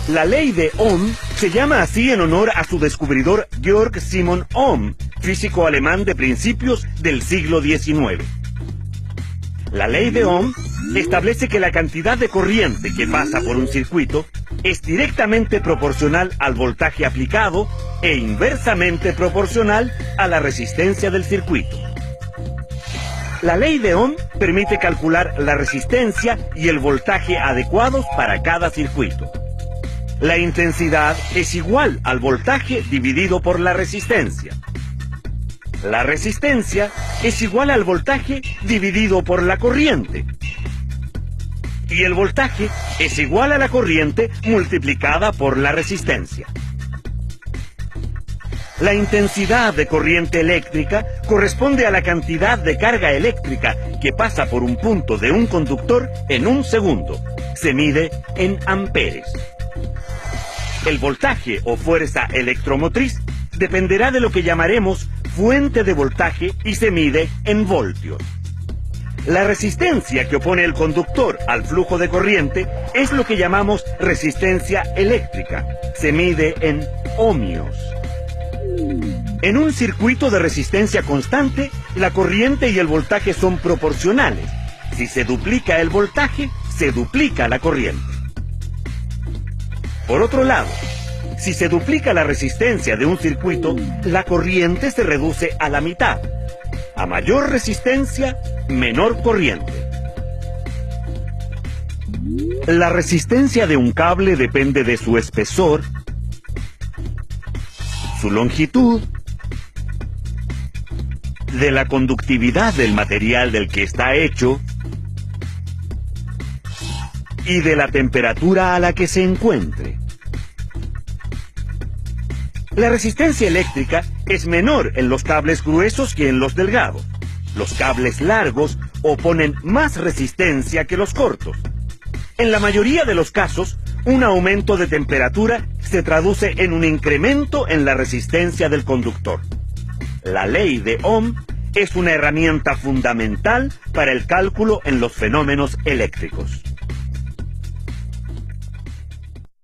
La ley de Ohm se llama así en honor a su descubridor Georg Simon Ohm, físico alemán de principios del siglo XIX. La ley de Ohm establece que la cantidad de corriente que pasa por un circuito es directamente proporcional al voltaje aplicado e inversamente proporcional a la resistencia del circuito. La ley de Ohm permite calcular la resistencia y el voltaje adecuados para cada circuito. La intensidad es igual al voltaje dividido por la resistencia. La resistencia es igual al voltaje dividido por la corriente. Y el voltaje es igual a la corriente multiplicada por la resistencia. La intensidad de corriente eléctrica corresponde a la cantidad de carga eléctrica que pasa por un punto de un conductor en un segundo. Se mide en amperes. El voltaje o fuerza electromotriz dependerá de lo que llamaremos fuente de voltaje y se mide en voltios. La resistencia que opone el conductor al flujo de corriente es lo que llamamos resistencia eléctrica. Se mide en ohmios. En un circuito de resistencia constante, la corriente y el voltaje son proporcionales. Si se duplica el voltaje, se duplica la corriente. Por otro lado, si se duplica la resistencia de un circuito, la corriente se reduce a la mitad. A mayor resistencia, menor corriente. La resistencia de un cable depende de su espesor, su longitud, de la conductividad del material del que está hecho y de la temperatura a la que se encuentre. La resistencia eléctrica es menor en los cables gruesos que en los delgados. Los cables largos oponen más resistencia que los cortos. En la mayoría de los casos, un aumento de temperatura se traduce en un incremento en la resistencia del conductor. La ley de Ohm es una herramienta fundamental para el cálculo en los fenómenos eléctricos.